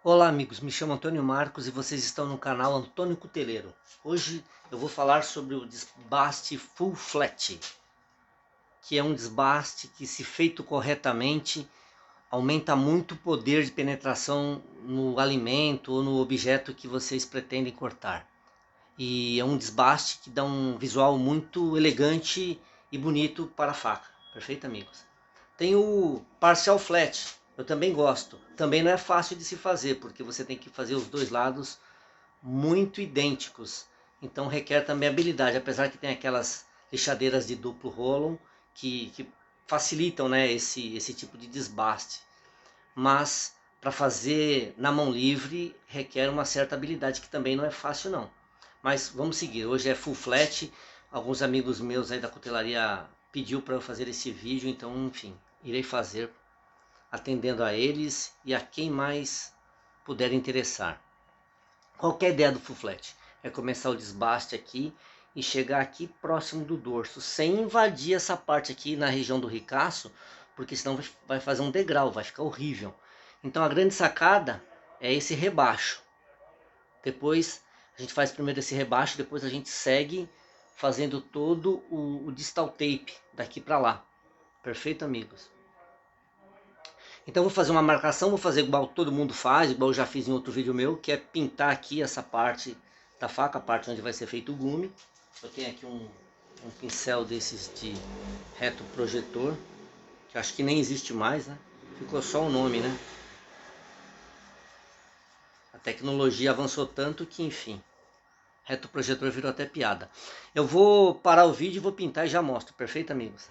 Olá amigos, me chamo Antônio Marcos e vocês estão no canal Antônio Cuteleiro. Hoje eu vou falar sobre o desbaste full flat, que é um desbaste que, se feito corretamente, aumenta muito o poder de penetração no alimento ou no objeto que vocês pretendem cortar. E é um desbaste que dá um visual muito elegante e bonito para a faca. Perfeito, amigos? Tem o partial flat, eu também gosto. Também não é fácil de se fazer, porque você tem que fazer os dois lados muito idênticos. Então requer também habilidade, apesar que tem aquelas lixadeiras de duplo rolo que facilitam, né, esse tipo de desbaste. Mas para fazer na mão livre requer uma certa habilidade que também não é fácil não. Mas vamos seguir, hoje é full flat. Alguns amigos meus aí da cutelaria pediu para eu fazer esse vídeo, então enfim, irei fazer atendendo a eles e a quem mais puder interessar. Qualquer ideia do full flat é começar o desbaste aqui e chegar aqui próximo do dorso, sem invadir essa parte aqui na região do ricaço, porque senão vai fazer um degrau, vai ficar horrível. Então a grande sacada é esse rebaixo. Depois a gente faz primeiro esse rebaixo, depois a gente segue fazendo todo o distal tape daqui para lá. Perfeito, amigos? Então vou fazer uma marcação, vou fazer igual todo mundo faz, igual eu já fiz em outro vídeo meu, que é pintar aqui essa parte da faca, a parte onde vai ser feito o gume. Eu tenho aqui um pincel desses de reto projetor, que acho que nem existe mais, né? Ficou só o nome, né? A tecnologia avançou tanto que, enfim, reto projetor virou até piada. Eu vou parar o vídeo e vou pintar e já mostro, perfeito, amigos?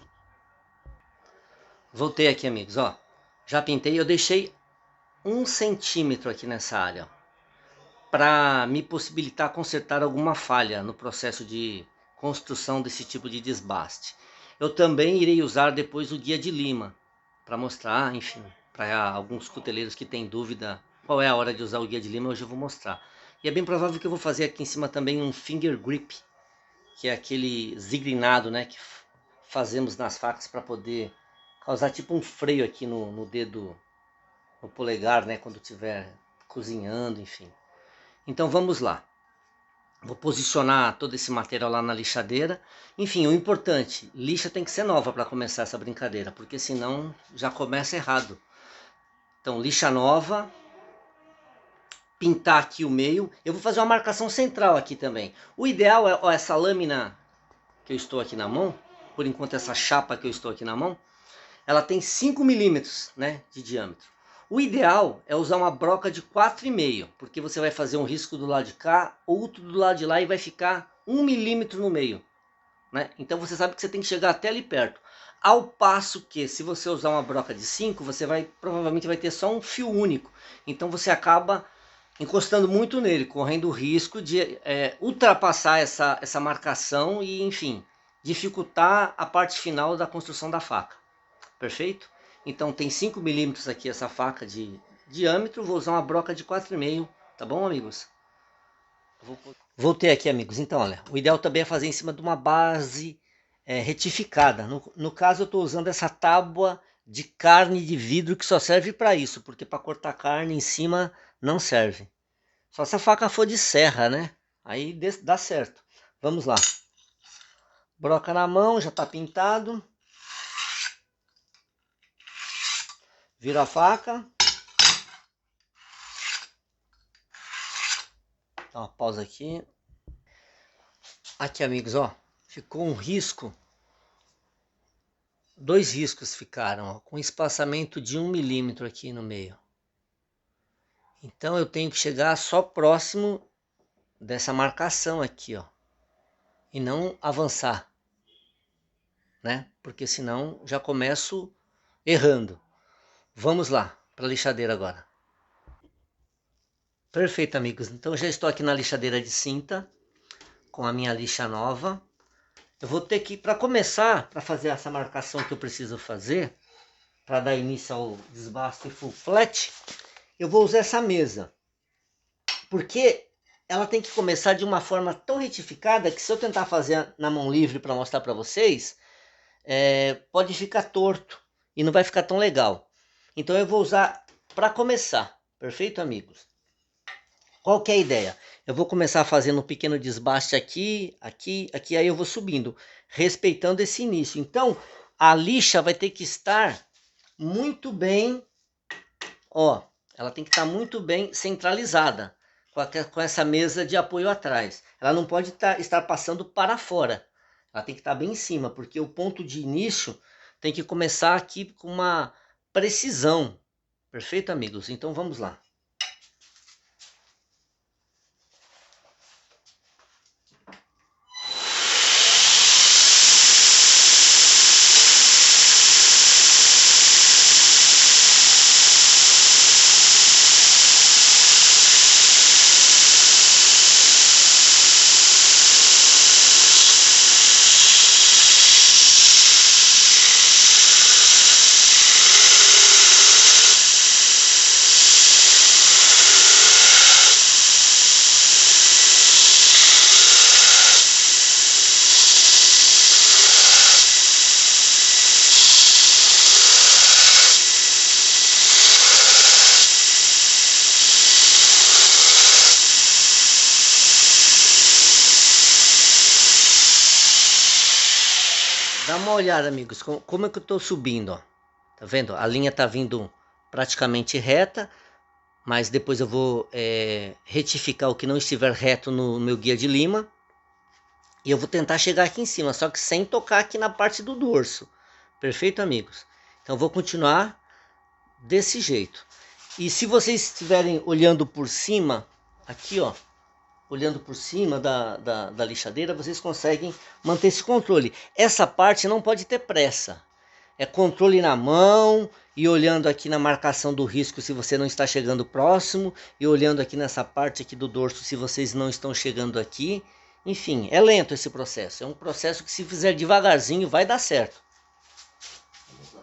Voltei aqui, amigos, ó. Já pintei, eu deixei 1 centímetro aqui nessa área, para me possibilitar consertar alguma falha no processo de construção desse tipo de desbaste. Eu também irei usar depois o guia de lima, para mostrar, enfim, para alguns cuteleiros que têm dúvida qual é a hora de usar o guia de lima, hoje eu vou mostrar. E é bem provável que eu vou fazer aqui em cima também um finger grip, que é aquele zigrinado, né, que fazemos nas facas para poder causar tipo um freio aqui no dedo, no polegar, né, quando estiver cozinhando, enfim. Então vamos lá. Vou posicionar todo esse material lá na lixadeira. Enfim, o importante, lixa tem que ser nova para começar essa brincadeira, porque senão já começa errado. Então lixa nova, pintar aqui o meio. Eu vou fazer uma marcação central aqui também. O ideal é, ó, essa lâmina que eu estou aqui na mão, por enquanto essa chapa que eu estou aqui na mão, ela tem 5 milímetros, né, de diâmetro. O ideal é usar uma broca de 4,5, porque você vai fazer um risco do lado de cá, outro do lado de lá e vai ficar 1 milímetro no meio, né? Então você sabe que você tem que chegar até ali perto. Ao passo que, se você usar uma broca de 5, você provavelmente vai ter só um fio único. Então você acaba encostando muito nele, correndo o risco de ultrapassar essa marcação e, enfim, dificultar a parte final da construção da faca. Perfeito? Então tem 5 milímetros aqui essa faca de diâmetro, vou usar uma broca de 4,5, tá bom, amigos? Voltei aqui, amigos. Então, olha, o ideal também é fazer em cima de uma base retificada. No caso, eu estou usando essa tábua de carne de vidro que só serve para isso, porque para cortar carne em cima não serve. Só se a faca for de serra, né? Aí dá certo. Vamos lá. Broca na mão, já está pintado. Vira a faca. Dá uma pausa aqui. Aqui, amigos, ó. Ficou um risco. 2 riscos ficaram, ó, com espaçamento de 1 milímetro aqui no meio. Então eu tenho que chegar só próximo dessa marcação aqui, ó. E não avançar, né? Porque senão já começo errando. Vamos lá, para a lixadeira agora. Perfeito, amigos. Então já estou aqui na lixadeira de cinta, com a minha lixa nova. Eu vou ter que, para começar, para fazer essa marcação que eu preciso fazer, para dar início ao desbaste full flat, eu vou usar essa mesa. Porque ela tem que começar de uma forma tão retificada que, se eu tentar fazer na mão livre para mostrar para vocês, pode ficar torto e não vai ficar tão legal. Então eu vou usar, para começar, Perfeito, amigos? Qual que é a ideia? Eu vou começar fazendo um pequeno desbaste aqui, aqui, aqui, aí eu vou subindo, respeitando esse início. Então, a lixa vai ter que estar muito bem, ó, ela tem que estar muito bem centralizada, com essa mesa de apoio atrás. Ela não pode estar passando para fora, ela tem que estar bem em cima, porque o ponto de início tem que começar aqui com uma precisão. Perfeito, amigos? Então vamos lá. Dá uma olhada, amigos, como é que eu estou subindo, ó. Tá vendo? A linha tá vindo praticamente reta, mas depois eu vou retificar o que não estiver reto no meu guia de lima. E eu vou tentar chegar aqui em cima, só que sem tocar aqui na parte do dorso. Perfeito, amigos? Então eu vou continuar desse jeito. E se vocês estiverem olhando por cima, aqui ó, olhando por cima da lixadeira, vocês conseguem manter esse controle. Essa parte não pode ter pressa. É controle na mão e olhando aqui na marcação do risco se você não está chegando próximo. E olhando aqui nessa parte aqui do dorso se vocês não estão chegando aqui. Enfim, é lento esse processo. É um processo que se fizer devagarzinho vai dar certo. Vamos lá.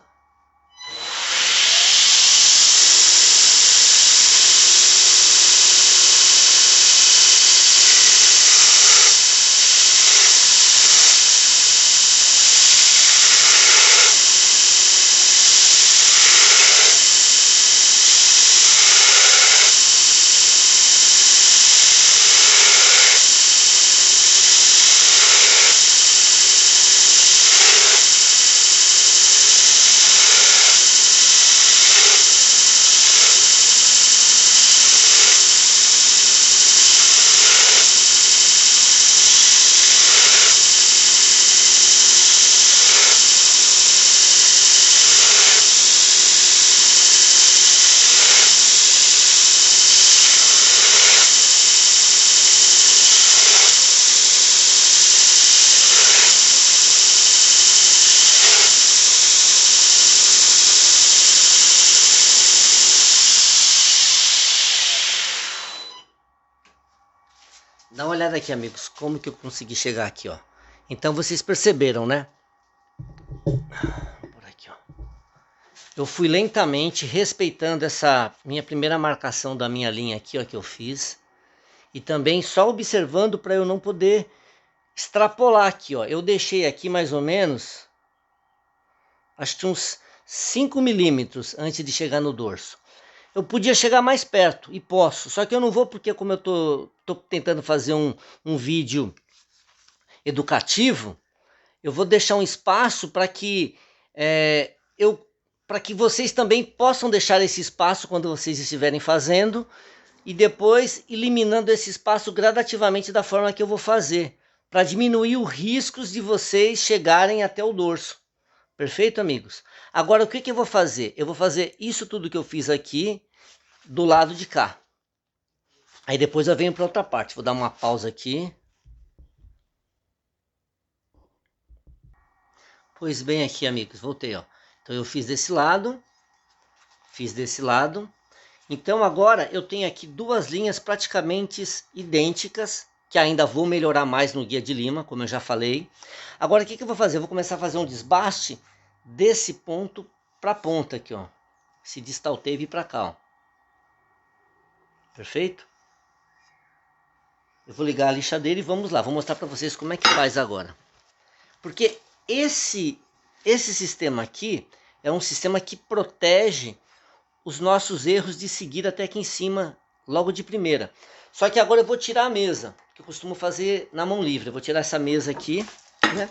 Dá uma olhada aqui, amigos, como que eu consegui chegar aqui, ó. Então vocês perceberam, né? Por aqui, ó. Eu fui lentamente respeitando essa minha primeira marcação da minha linha aqui, ó, que eu fiz. E também só observando para eu não poder extrapolar aqui, ó. Eu deixei aqui mais ou menos, acho que uns 5 milímetros antes de chegar no dorso. Eu podia chegar mais perto, e posso, só que eu não vou porque como eu tô tentando fazer um vídeo educativo, eu vou deixar um espaço para que para que vocês também possam deixar esse espaço quando vocês estiverem fazendo, e depois eliminando esse espaço gradativamente da forma que eu vou fazer, para diminuir os riscos de vocês chegarem até o dorso. Perfeito, amigos? Agora, o que eu vou fazer? Eu vou fazer isso tudo que eu fiz aqui do lado de cá. Aí depois eu venho para outra parte. Vou dar uma pausa aqui. Pois bem aqui, amigos, voltei, ó. Então eu fiz desse lado. Fiz desse lado. Então agora eu tenho aqui duas linhas praticamente idênticas, que ainda vou melhorar mais no guia de lima, como eu já falei. Agora o que eu vou fazer? Eu vou começar a fazer um desbaste desse ponto para a ponta aqui, ó. Esse distal tape para cá, ó. Perfeito? Eu vou ligar a lixadeira e vamos lá. Vou mostrar para vocês como é que faz agora. Porque esse sistema aqui é um sistema que protege os nossos erros de seguir até aqui em cima, logo de primeira. Só que agora eu vou tirar a mesa, que eu costumo fazer na mão livre. Eu vou tirar essa mesa aqui, né?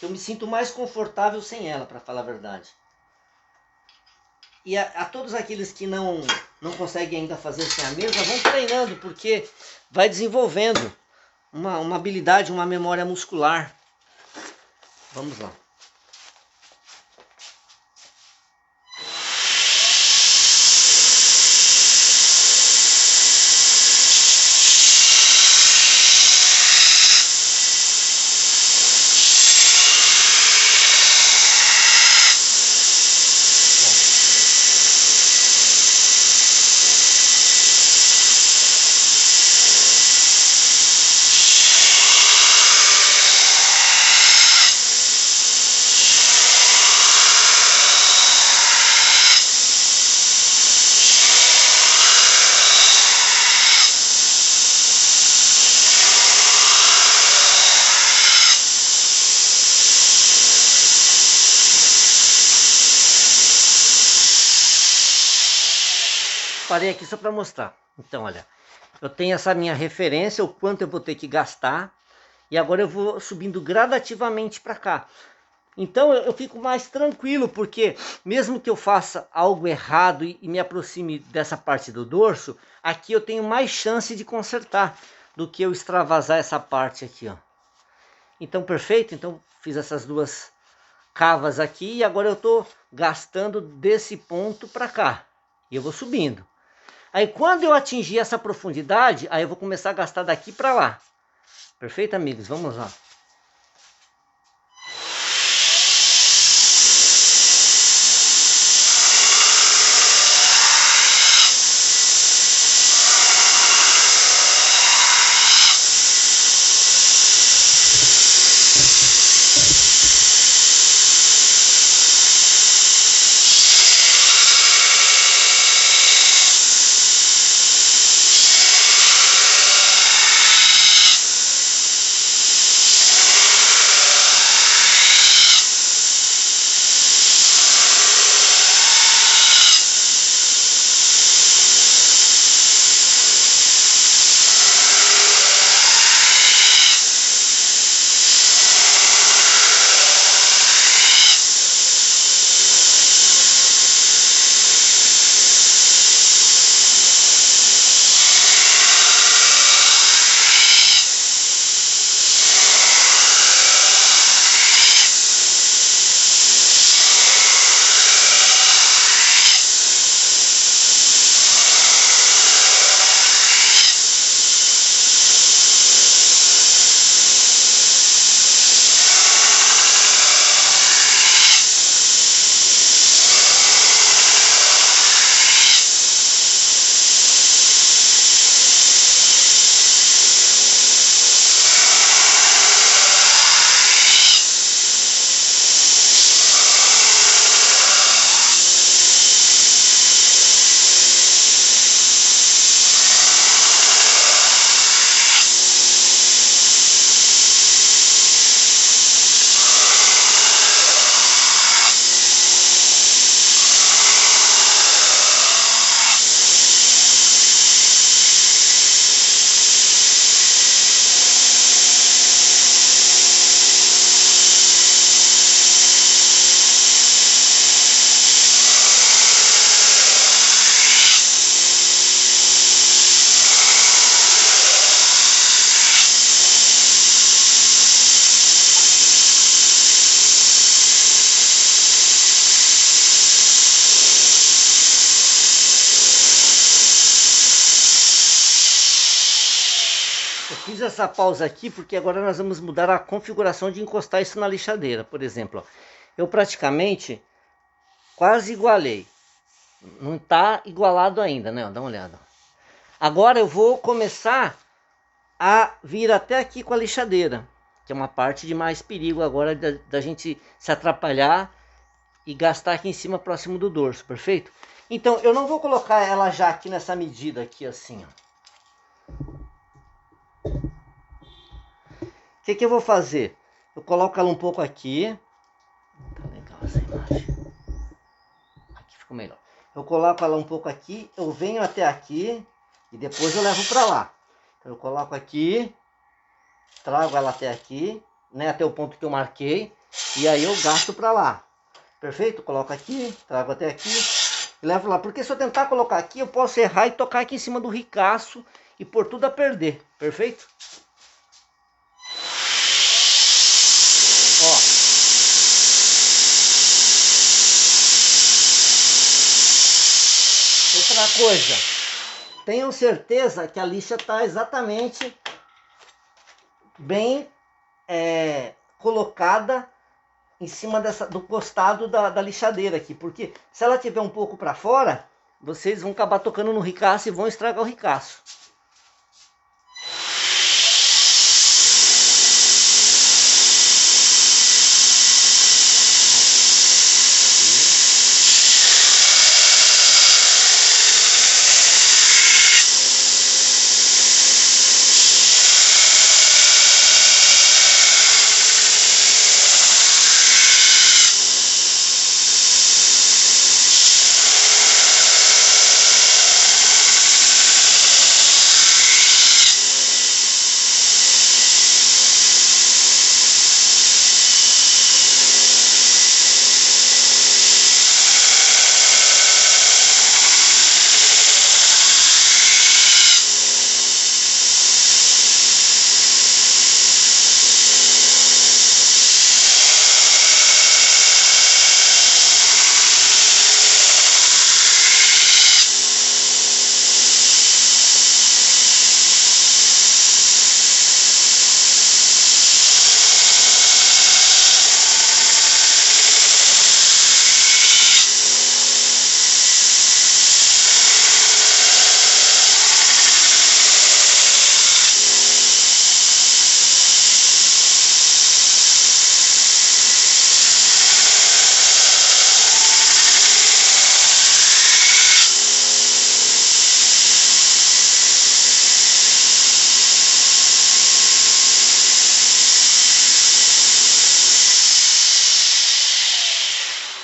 Eu me sinto mais confortável sem ela, para falar a verdade. E a todos aqueles que não conseguem ainda fazer sem a mesa, vão treinando, porque vai desenvolvendo uma habilidade, uma memória muscular. Vamos lá. Parei aqui só para mostrar. Então, olha, eu tenho essa minha referência, o quanto eu vou ter que gastar, e agora eu vou subindo gradativamente para cá. Então eu fico mais tranquilo, porque mesmo que eu faça algo errado e me aproxime dessa parte do dorso, aqui eu tenho mais chance de consertar do que eu extravasar essa parte aqui, ó. Então, perfeito. Então fiz essas duas cavas aqui e agora eu estou gastando desse ponto para cá. E eu vou subindo. Aí quando eu atingir essa profundidade, aí eu vou começar a gastar daqui para lá. Perfeito, amigos? Vamos lá. Eu fiz essa pausa aqui porque agora nós vamos mudar a configuração de encostar isso na lixadeira. Por exemplo, ó, eu praticamente quase igualei. Não está igualado ainda, né? Dá uma olhada. Agora eu vou começar a vir até aqui com a lixadeira, que é uma parte de mais perigo agora da gente se atrapalhar e gastar aqui em cima próximo do dorso, perfeito? Então eu não vou colocar ela já aqui nessa medida aqui assim, ó. O que eu vou fazer? Eu coloco ela um pouco aqui. Tá legal essa imagem. Aqui ficou melhor. eu coloco ela um pouco aqui, eu venho até aqui e depois eu levo para lá. Então, eu coloco aqui, trago ela até aqui, né, até o ponto que eu marquei, e aí eu gasto para lá. Perfeito? Coloco aqui, trago até aqui e levo lá. Porque se eu tentar colocar aqui, eu posso errar e tocar aqui em cima do ricaço e pôr tudo a perder. Perfeito? Ó. Outra coisa, tenham certeza que a lixa está exatamente bem colocada em cima do costado da lixadeira aqui, porque se ela tiver um pouco para fora, vocês vão acabar tocando no ricaço e vão estragar o ricaço.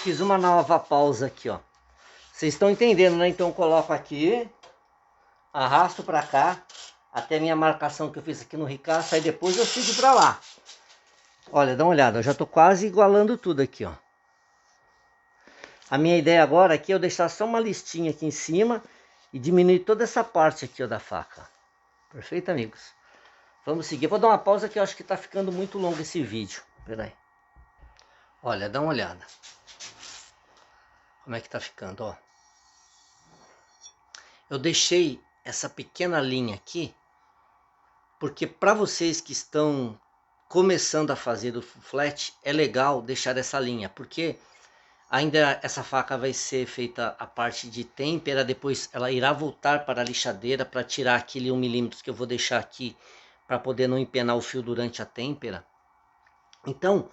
Fiz uma nova pausa aqui, ó. Vocês estão entendendo, né? Então eu coloco aqui, arrasto para cá, até a minha marcação que eu fiz aqui no ricaço, aí depois eu sigo para lá. Olha, dá uma olhada, eu já tô quase igualando tudo aqui, ó. A minha ideia agora aqui é eu deixar só uma listinha aqui em cima e diminuir toda essa parte aqui, ó, da faca. Perfeito, amigos? Vamos seguir. Eu vou dar uma pausa que eu acho que tá ficando muito longo esse vídeo. Pera aí. Olha, dá uma olhada. Como é que tá ficando, ó. Eu deixei essa pequena linha aqui, porque para vocês que estão começando a fazer o full flat, é legal deixar essa linha, porque ainda essa faca vai ser feita a parte de têmpera, depois ela irá voltar para a lixadeira para tirar aquele 1 milímetro que eu vou deixar aqui, para poder não empenar o fio durante a têmpera. Então,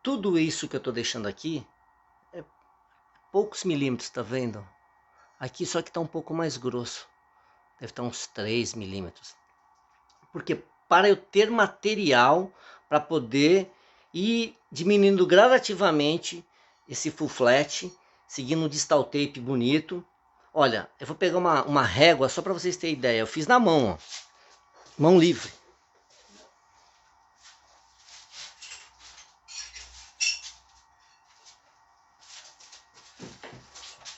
tudo isso que eu estou deixando aqui, é poucos milímetros, tá vendo? Aqui só que está um pouco mais grosso, deve estar uns 3 milímetros. Porque para eu ter material para poder ir diminuindo gradativamente esse full flat, seguindo um distal tape bonito. Olha, eu vou pegar uma régua só para vocês terem ideia. Eu fiz na mão, ó, mão livre.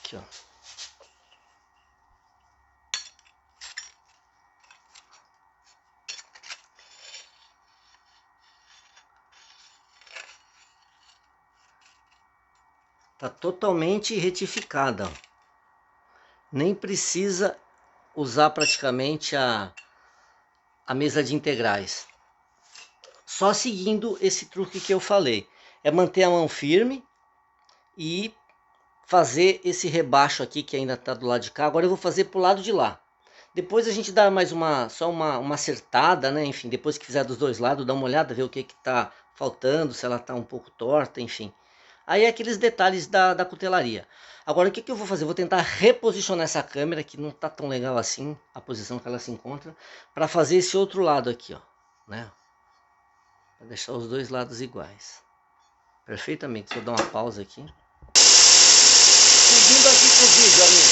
Aqui, ó. Tá totalmente retificada. Nem precisa usar praticamente a mesa de integrais. Só seguindo esse truque que eu falei. É manter a mão firme e fazer esse rebaixo aqui que ainda está do lado de cá. Agora eu vou fazer para o lado de lá. Depois a gente dá mais só uma acertada, né? Enfim, depois que fizer dos dois lados, dá uma olhada, ver o que está faltando, se ela está um pouco torta, enfim. Aí é aqueles detalhes da cutelaria. Agora o que eu vou fazer? Eu vou tentar reposicionar essa câmera, que não está tão legal assim, a posição que ela se encontra, para fazer esse outro lado aqui, ó, né? Para deixar os dois lados iguais. Perfeitamente. Deixa eu dar uma pausa aqui. Seguindo aqui com o vídeo, amigo.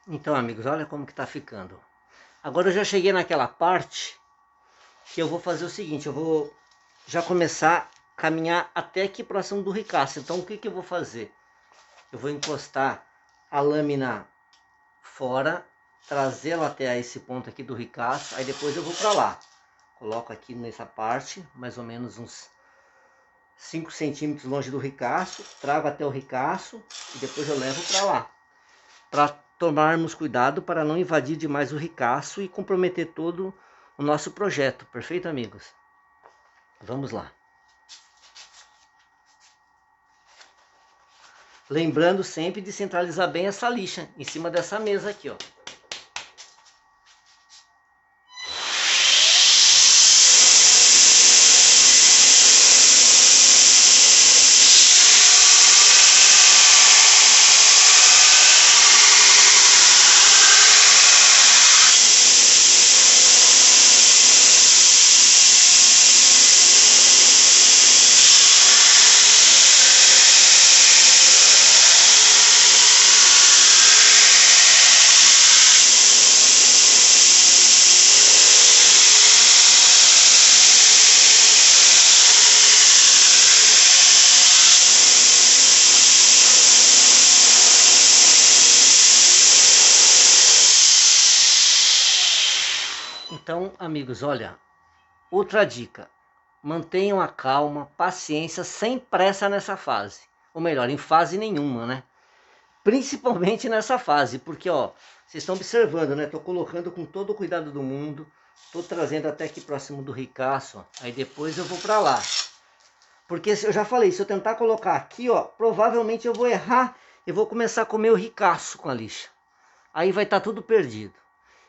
Então, amigos, olha como que tá ficando. Agora eu já cheguei naquela parte que eu vou fazer o seguinte, eu vou já começar a caminhar até aqui próximo do ricaço. Então o que que eu vou fazer? Eu vou encostar a lâmina fora, trazê-la até esse ponto aqui do ricaço, aí depois eu vou para lá. Coloco aqui nessa parte, mais ou menos uns 5 centímetros longe do ricaço, trago até o ricaço e depois eu levo para lá. Para tomarmos cuidado para não invadir demais o ricaço e comprometer todo o nosso projeto. Perfeito, amigos? Vamos lá. Lembrando sempre de centralizar bem essa lixa em cima dessa mesa aqui, ó. Então, amigos, olha, outra dica. Mantenham a calma, paciência, sem pressa nessa fase. Ou melhor, em fase nenhuma, né? Principalmente nessa fase, porque ó, vocês estão observando, né? Tô colocando com todo o cuidado do mundo. Tô trazendo até aqui próximo do ricaço, ó. Aí depois eu vou para lá. Porque eu já falei, se eu tentar colocar aqui, ó, provavelmente eu vou errar e vou começar a comer o ricaço com a lixa. Aí vai estar tudo perdido.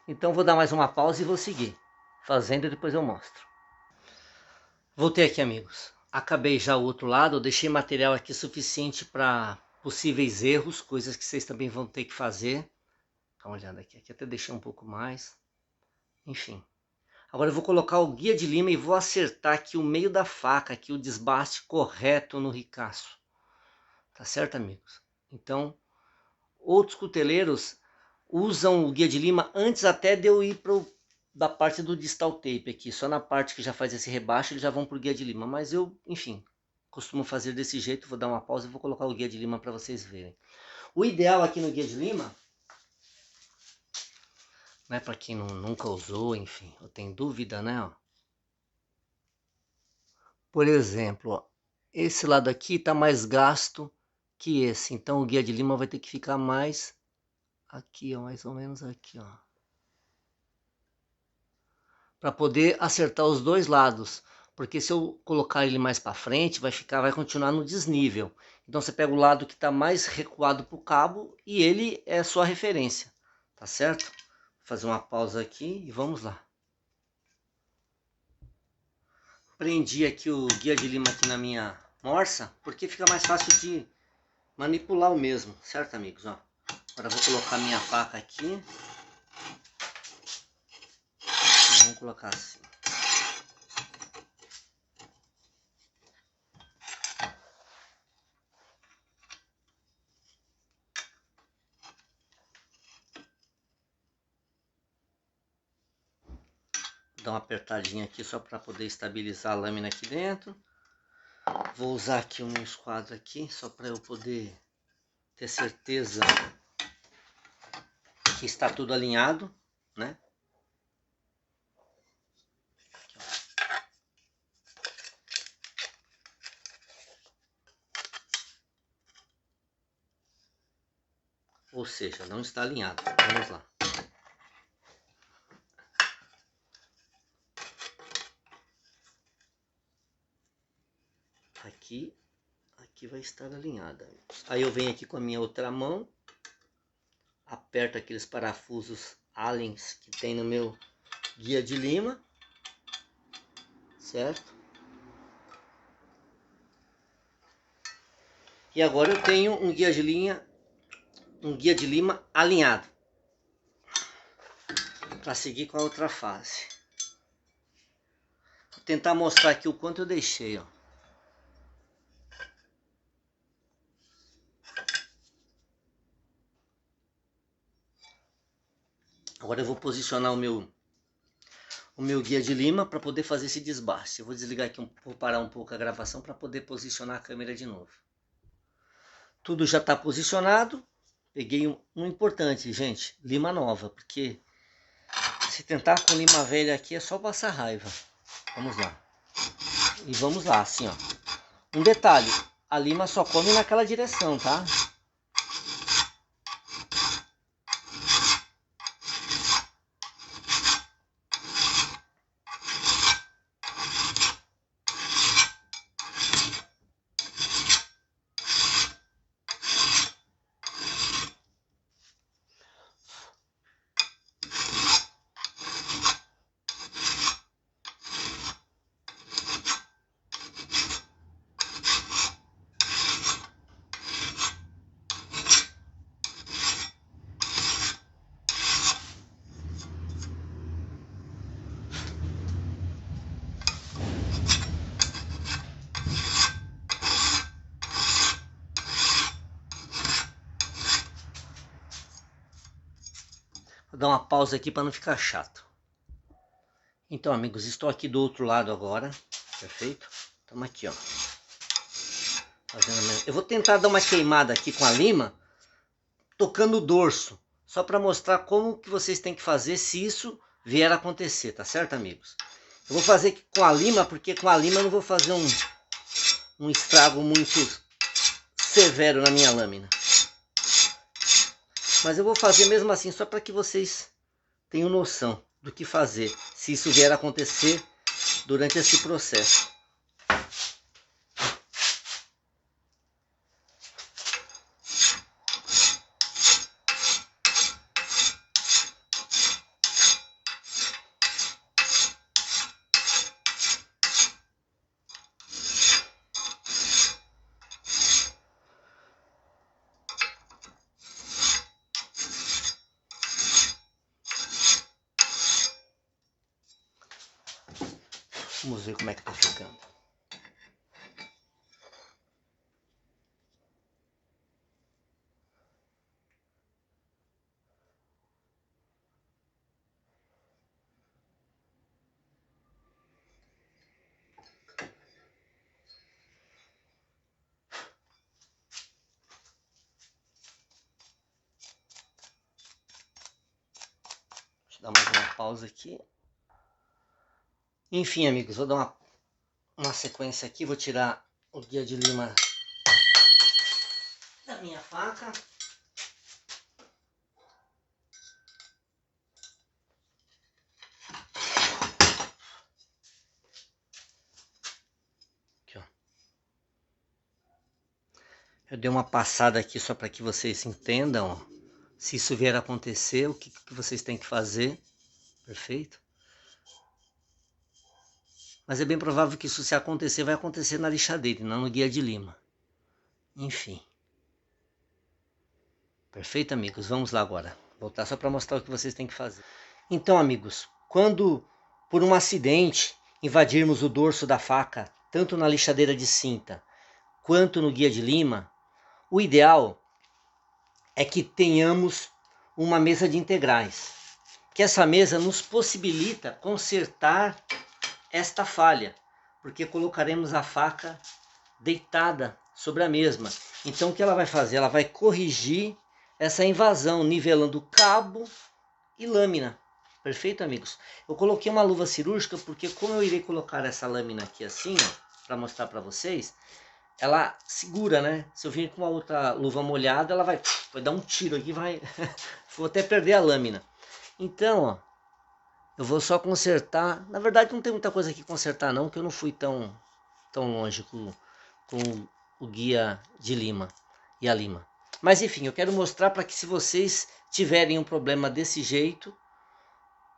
Então vou dar mais uma pausa e vou seguir fazendo e depois eu mostro. Voltei aqui, amigos. Acabei já o outro lado, eu deixei material aqui suficiente para possíveis erros, coisas que vocês também vão ter que fazer. Dá uma olhada aqui, aqui até deixei um pouco mais. Enfim. Agora eu vou colocar o guia de lima e vou acertar aqui o meio da faca, aqui o desbaste correto no ricaço. Tá certo, amigos? Então, outros cuteleiros usam o guia de lima antes até de eu ir da parte do distal tape aqui. Só na parte que já faz esse rebaixo eles já vão pro guia de lima. Mas eu, enfim, costumo fazer desse jeito. Vou dar uma pausa e vou colocar o guia de lima para vocês verem. O ideal aqui no guia de lima, né, para quem nunca usou, enfim, eu tenho dúvida, né? Ó. Por exemplo, ó, esse lado aqui está mais gasto que esse. Então o guia de lima vai ter que ficar mais aqui, ó, mais ou menos aqui, ó. Para poder acertar os dois lados, porque se eu colocar ele mais para frente, vai continuar no desnível. Então você pega o lado que está mais recuado para o cabo e ele é a sua referência, tá certo? Vou fazer uma pausa aqui e vamos lá. Prendi aqui o guia de lima aqui na minha morsa, porque fica mais fácil de manipular o mesmo, certo, amigos? Ó, agora eu vou colocar minha faca aqui. Vamos colocar assim. Dar uma apertadinha aqui só para poder estabilizar a lâmina aqui dentro. Vou usar aqui o meu esquadro aqui só para eu poder ter certeza que está tudo alinhado, né? Aqui, ou seja, não está alinhado. Vamos lá. Aqui vai estar alinhada. Aí eu venho aqui com a minha outra mão, aperto aqueles parafusos Allens que tem no meu guia de lima, certo? E agora eu tenho um guia de lima alinhado para seguir com a outra fase. Vou tentar mostrar aqui o quanto eu deixei, ó. Agora eu vou posicionar o meu guia de lima para poder fazer esse desbaste. Eu vou desligar aqui, vou parar um pouco a gravação para poder posicionar a câmera de novo. Tudo já está posicionado. Peguei um importante, gente, lima nova, porque se tentar com lima velha aqui é só passar raiva. Vamos lá. E vamos lá, assim, ó. Um detalhe, a lima só come naquela direção, tá? Vou dar uma pausa aqui para não ficar chato. Então, amigos, estou aqui do outro lado agora. Perfeito? Estamos aqui, ó. Eu vou tentar dar uma queimada aqui com a lima, tocando o dorso, só para mostrar como que vocês têm que fazer se isso vier a acontecer, tá certo, amigos? Eu vou fazer aqui com a lima, porque com a lima eu não vou fazer um estrago muito severo na minha lâmina. Mas eu vou fazer mesmo assim, só para que vocês tenham noção do que fazer, se isso vier a acontecer durante esse processo. Vamos ver como é que tá ficando. Deixa eu dar mais uma pausa aqui. Enfim, amigos, vou dar uma sequência aqui. Vou tirar o guia de lima da minha faca. Aqui, ó. Eu dei uma passada aqui só para que vocês entendam, ó, se isso vier a acontecer, o que vocês têm que fazer. Perfeito? Mas é bem provável que isso, se acontecer, vai acontecer na lixadeira, não no guia de lima. Enfim. Perfeito, amigos? Vamos lá agora. Voltar só para mostrar o que vocês têm que fazer. Então, amigos, quando por um acidente invadirmos o dorso da faca, tanto na lixadeira de cinta quanto no guia de lima, o ideal é que tenhamos uma mesa de integrais. Que essa mesa nos possibilita consertar esta falha, porque colocaremos a faca deitada sobre a mesma. Então o que ela vai fazer? Ela vai corrigir essa invasão, nivelando cabo e lâmina. Perfeito, amigos? Eu coloquei uma luva cirúrgica porque como eu irei colocar essa lâmina aqui assim, para mostrar para vocês, ela segura, né? Se eu vir com uma outra luva molhada, ela vai dar um tiro aqui, vai vou até perder a lâmina. Então, ó, eu vou só consertar. Na verdade não tem muita coisa aqui consertar não, que eu não fui tão longe com o guia de lima e a lima. Mas enfim, eu quero mostrar para que se vocês tiverem um problema desse jeito,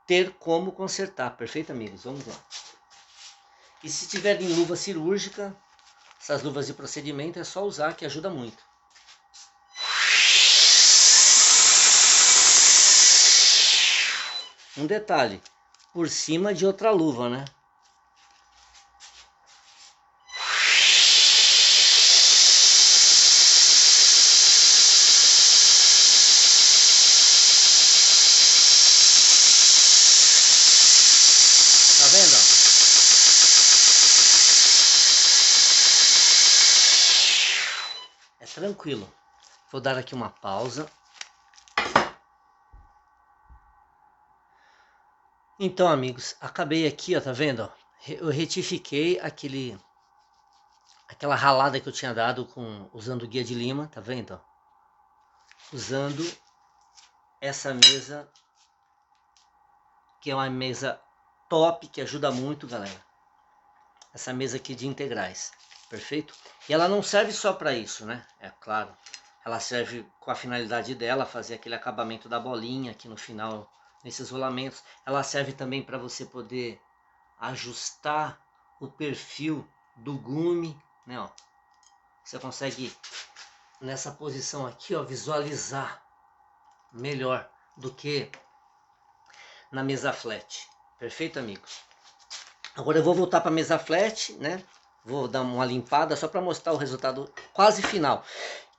ter como consertar. Perfeito, amigos? Vamos lá. E se tiverem luva cirúrgica, essas luvas de procedimento é só usar, que ajuda muito. Um detalhe, por cima de outra luva, né? tranquilo. Vou dar aqui uma pausa. Então, amigos, acabei aqui, ó, tá vendo? Ó? Eu retifiquei aquela ralada que eu tinha dado usando o guia de lima, tá vendo? Ó? Usando essa mesa, que é uma mesa top, que ajuda muito, galera. Essa mesa aqui de integrais, perfeito? E ela não serve só para isso, né? É claro. Ela serve com a finalidade dela, fazer aquele acabamento da bolinha aqui no final, nesses rolamentos. Ela serve também para você poder ajustar o perfil do gume, né? Ó. Você consegue, nessa posição aqui, ó, visualizar melhor do que na mesa flat. Perfeito, amigos? Agora eu vou voltar para a mesa flat, né? Vou dar uma limpada só para mostrar o resultado quase final.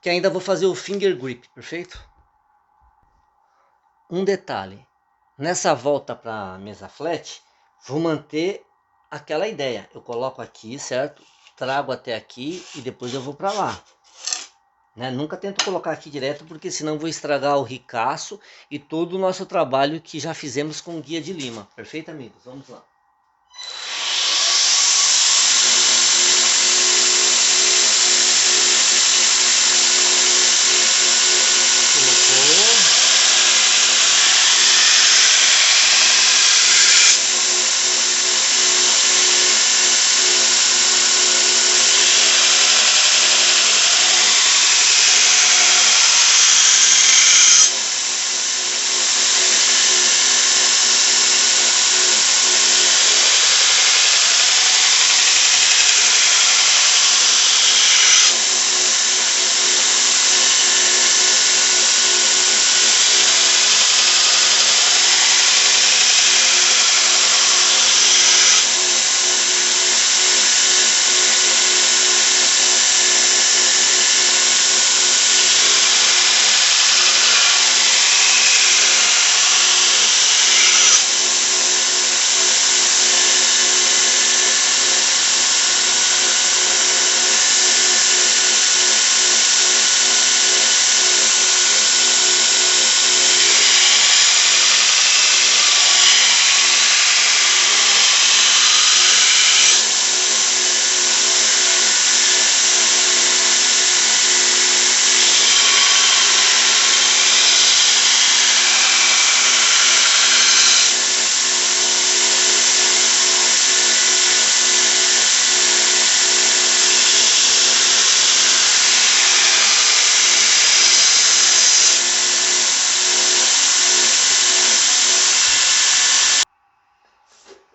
Que ainda vou fazer o finger grip, perfeito? Um detalhe. Nessa volta para a mesa flat, vou manter aquela ideia. Eu coloco aqui, certo? Trago até aqui e depois eu vou para lá. Né? Nunca tento colocar aqui direto, porque senão vou estragar o ricaço e todo o nosso trabalho que já fizemos com o guia de lima. Perfeito, amigos? Vamos lá.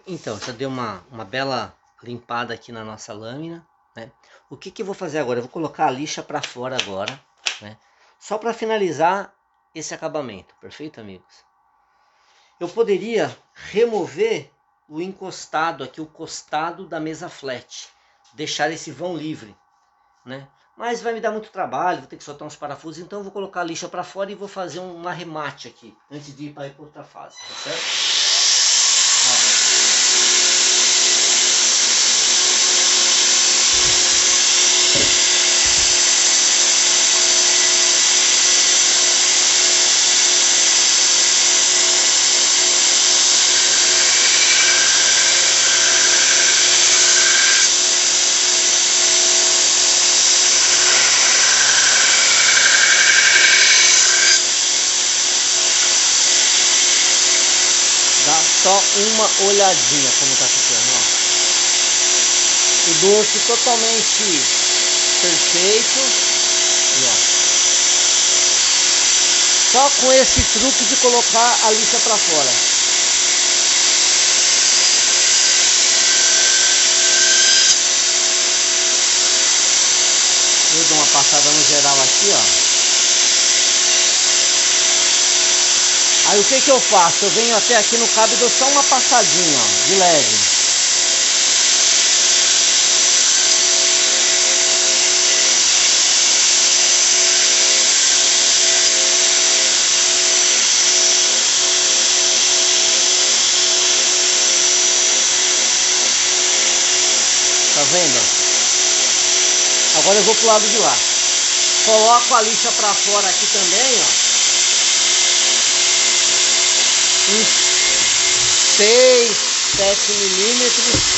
Então, já deu uma bela limpada aqui na nossa lâmina, né? O que eu vou fazer agora? Eu vou colocar a lixa para fora agora, né? Só para finalizar esse acabamento, perfeito, amigos? Eu poderia remover o encostado aqui, o costado da mesa flat, deixar esse vão livre, né? Mas vai me dar muito trabalho, vou ter que soltar uns parafusos, então eu vou colocar a lixa para fora e vou fazer um arremate aqui, antes de ir para outra fase, tá certo? Dá só uma olhadinha como tá ficando, ó. O dorso totalmente perfeito. E, ó. Só com esse truque de colocar a lixa para fora. Eu dou uma passada no geral aqui, ó. Aí o que eu faço? Eu venho até aqui no cabo e dou só uma passadinha, ó, de leve. Tá vendo? Agora eu vou pro lado de lá. Coloco a lixa para fora aqui também, ó. Uns 6, 7 milímetros.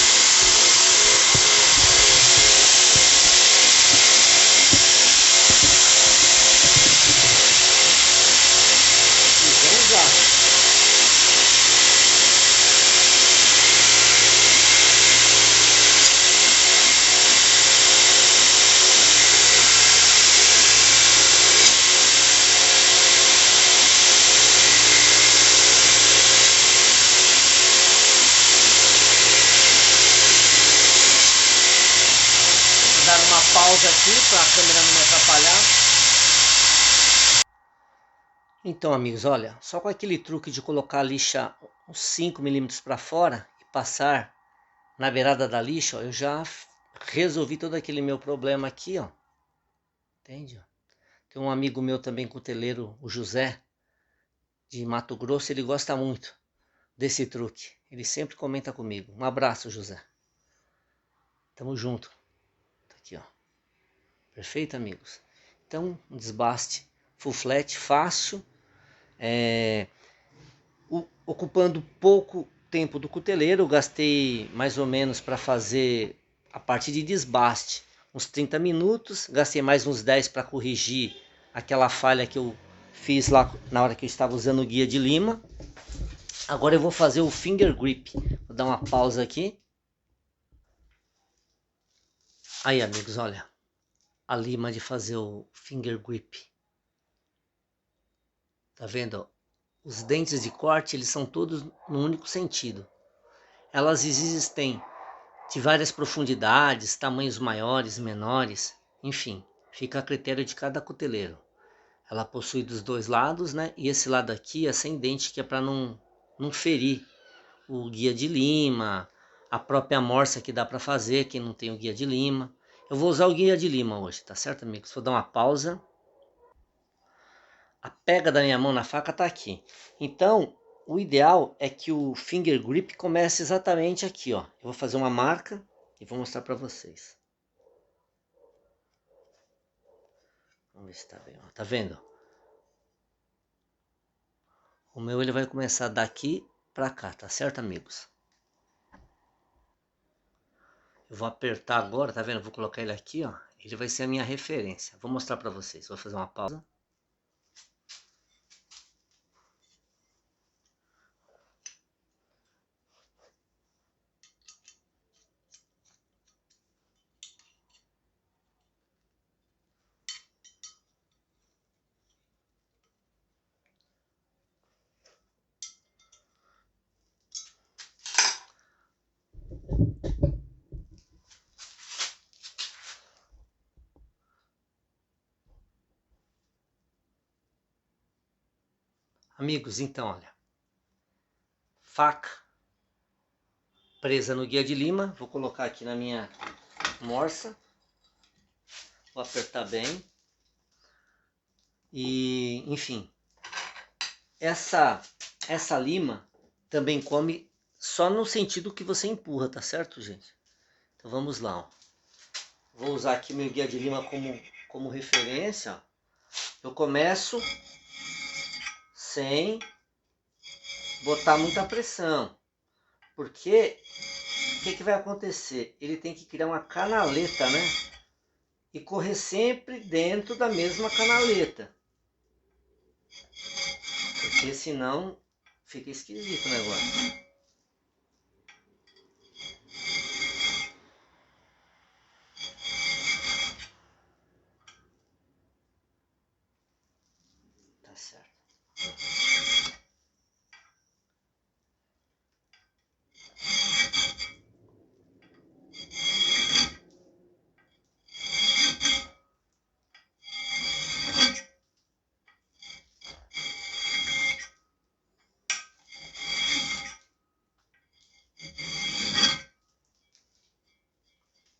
Dar uma pausa aqui para a câmera não me atrapalhar. Então, amigos, olha, só com aquele truque de colocar a lixa uns 5 milímetros para fora e passar na beirada da lixa, ó, eu já resolvi todo aquele meu problema aqui, ó. Entende? Tem um amigo meu também, cuteleiro, o José, de Mato Grosso, ele gosta muito desse truque. Ele sempre comenta comigo. Um abraço, José. Tamo junto. Tá aqui, ó. Perfeito, amigos? Então, um desbaste full flat, fácil, ocupando pouco tempo do cuteleiro. Eu gastei mais ou menos para fazer a parte de desbaste uns 30 minutos, gastei mais uns 10 para corrigir aquela falha que eu fiz lá na hora que eu estava usando o guia de lima. Agora eu vou fazer o finger grip. Vou dar uma pausa aqui. Aí, amigos, olha a lima de fazer o finger grip. Tá vendo? Os dentes de corte, eles são todos no único sentido. Elas existem de várias profundidades, tamanhos maiores, menores, enfim, fica a critério de cada cuteleiro. Ela possui dos dois lados, né? E esse lado aqui é sem dente, que é para não ferir o guia de lima, a própria amorça que dá para fazer, quem não tem o guia de lima. Eu vou usar o guia de lima hoje, tá certo, amigos? Vou dar uma pausa. A pega da minha mão na faca tá aqui. Então, o ideal é que o finger grip comece exatamente aqui, ó. Eu vou fazer uma marca e vou mostrar para vocês. Vamos ver se tá bem, ó. Tá vendo? O meu ele vai começar daqui para cá, tá certo, amigos? Eu vou apertar agora, tá vendo? Vou colocar ele aqui, ó. Ele vai ser a minha referência. Vou mostrar para vocês. Vou fazer uma pausa. Amigos, então, olha. Faca presa no guia de lima. Vou colocar aqui na minha morsa. Vou apertar bem. E, enfim, essa lima também come só no sentido que você empurra, tá certo, gente? Então vamos lá, ó. Vou usar aqui meu guia de lima como referência, ó. Eu começo sem botar muita pressão, porque o que vai acontecer? Ele tem que criar uma canaleta, né? E correr sempre dentro da mesma canaleta, porque senão fica esquisito o negócio. Tá certo.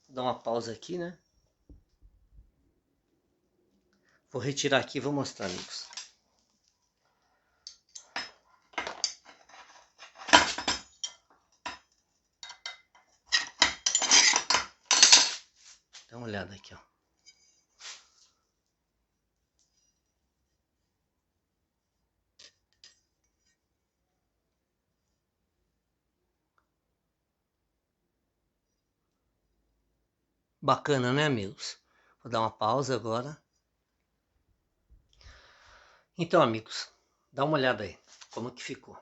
Vou dar uma pausa aqui, né? Vou retirar aqui e vou mostrar, amigos. Dá uma olhada aqui, ó. Bacana, né, amigos? Vou dar uma pausa agora. Então, amigos, dá uma olhada aí, como que ficou.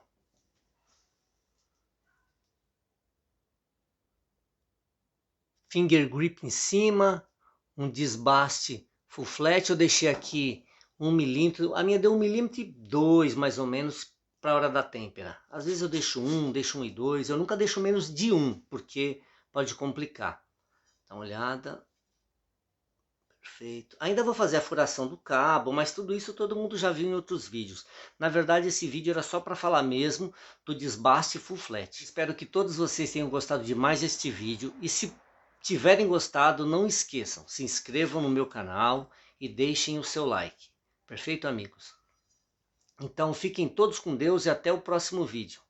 Finger grip em cima, um desbaste full flat. Eu deixei aqui 1 milímetro, a minha deu 1,2 mm mais ou menos para a hora da têmpera. Às vezes eu deixo 1,2, eu nunca deixo menos de 1, porque pode complicar. Dá uma olhada. Perfeito. Ainda vou fazer a furação do cabo, mas tudo isso todo mundo já viu em outros vídeos. Na verdade, esse vídeo era só para falar mesmo do desbaste full flat. Espero que todos vocês tenham gostado demais deste vídeo. E se tiverem gostado, não esqueçam, se inscrevam no meu canal e deixem o seu like. Perfeito, amigos? Então fiquem todos com Deus e até o próximo vídeo.